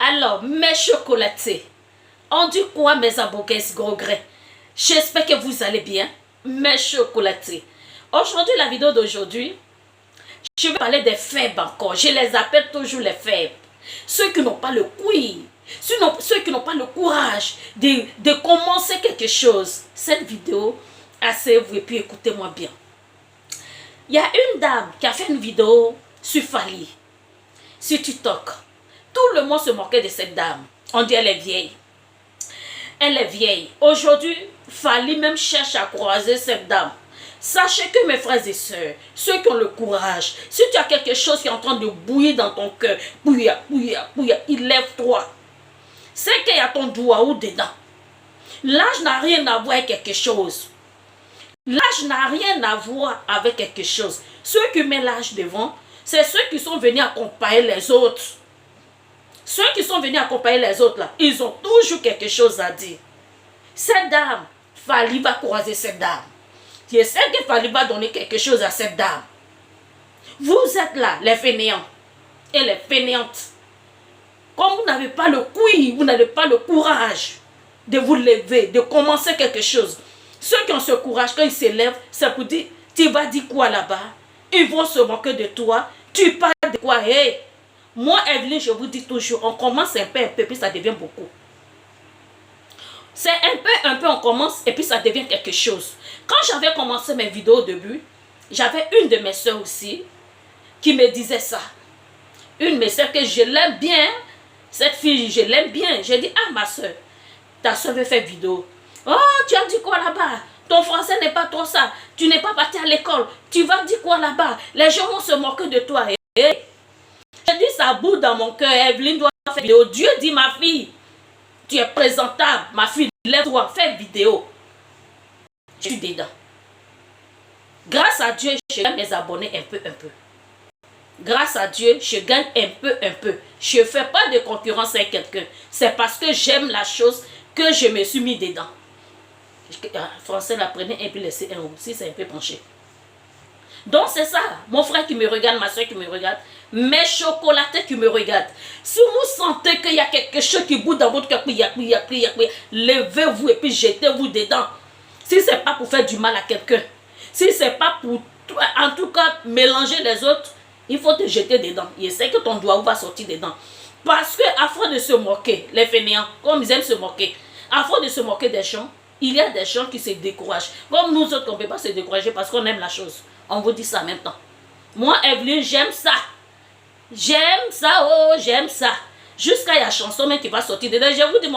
Alors, mes chocolatés, on dit quoi mes hamburgers gros grains? J'espère que vous allez bien, mes chocolatés. Aujourd'hui, la vidéo d'aujourd'hui, je vais parler des faibles encore. Je les appelle toujours les faibles. Ceux qui n'ont pas le couille, ceux qui n'ont pas le courage de commencer quelque chose. Cette vidéo, asseyez-vous et puis écoutez-moi bien. Il y a une dame qui a fait une vidéo sur Fally, sur TikTok. Tout le monde se moquait de cette dame. On dit elle est vieille. Elle est vieille. Aujourd'hui, Fally même cherche à croiser cette dame. Sachez que mes frères et sœurs, ceux qui ont le courage, si tu as quelque chose qui est en train de bouillir dans ton cœur, bouillir, lève-toi. C'est qu'il y a ton doigt ou dedans. L'âge n'a rien à voir avec quelque chose. L'âge n'a rien à voir avec quelque chose. Ceux qui mettent l'âge devant, c'est ceux qui sont venus accompagner les autres. Ceux qui sont venus accompagner les autres, là, ils ont toujours quelque chose à dire. Cette dame, Fally va croiser cette dame. Je sais que Fally va donner quelque chose à cette dame. Vous êtes là, les fainéants et les fainéantes. Comme vous n'avez pas le couille, vous n'avez pas le courage de vous lever, de commencer quelque chose. Ceux qui ont ce courage, quand ils se lèvent, c'est pour dire, tu vas dire quoi là-bas? Ils vont se moquer de toi. Tu parles de quoi? Hey, moi, Evelyne, je vous dis toujours, on commence un peu, puis ça devient beaucoup. C'est un peu, on commence, et puis ça devient quelque chose. Quand j'avais commencé mes vidéos au début, j'avais une de mes soeurs aussi, qui me disait ça. Une de mes soeurs que je l'aime bien, cette fille, je l'aime bien. J'ai dit, ah ma soeur, ta soeur veut faire vidéo. Oh, tu as dit quoi là-bas? Ton français n'est pas trop ça. Tu n'es pas parti à l'école. Tu vas dire quoi là-bas? Les gens vont se moquer de toi. Hey. J'ai dit, ça bout dans mon cœur. Evelyne doit faire vidéo. Dieu dit, ma fille, tu es présentable. Ma fille, lève-toi, fais vidéo. Je suis dedans. Grâce à Dieu, je gagne mes abonnés un peu. Grâce à Dieu, je gagne un peu. Je ne fais pas de concurrence avec quelqu'un. C'est parce que j'aime la chose que je me suis mis dedans. Français, la prenez et puis laissez un aussi, c'est un peu penché. Donc c'est ça, mon frère qui me regarde, ma soeur qui me regarde, mes chocolatés qui me regardent. Si vous sentez qu'il y a quelque chose qui bouge dans votre cœur, levez-vous et puis jetez-vous dedans. Si ce n'est pas pour faire du mal à quelqu'un, si ce n'est pas pour, en tout cas, mélanger les autres, il faut te jeter dedans. Je sais que ton doigt va sortir dedans. Parce qu'à force de se moquer, les fainéants, comme ils aiment se moquer, à force de se moquer des gens, il y a des gens qui se découragent. Comme nous autres, on ne peut pas se décourager parce qu'on aime la chose. On vous dit ça en même temps. Moi, Evelyne, j'aime ça. J'aime ça, oh, j'aime ça. Jusqu'à la chanson même qui va sortir dedans. Je vous dis,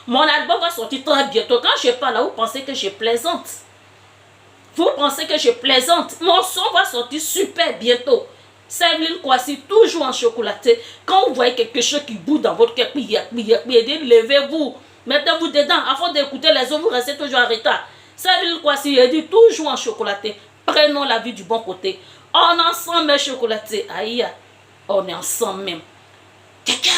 mon album va sortir très bientôt. Quand je parle là, vous pensez que je plaisante. Vous pensez que je plaisante. Mon son va sortir super bientôt. C'est Evelyne Kwasi, toujours en chocolaté. Quand vous voyez quelque chose qui bouge dans votre cœur, levez-vous. Mettez-vous dedans. Avant d'écouter les autres, vous restez toujours en retard. C'est Evelyne Kwasi, il dit toujours en chocolaté. Prenons la vie du bon côté. On est ensemble, mes chocolatés. Aïe, on est ensemble même. Ciao.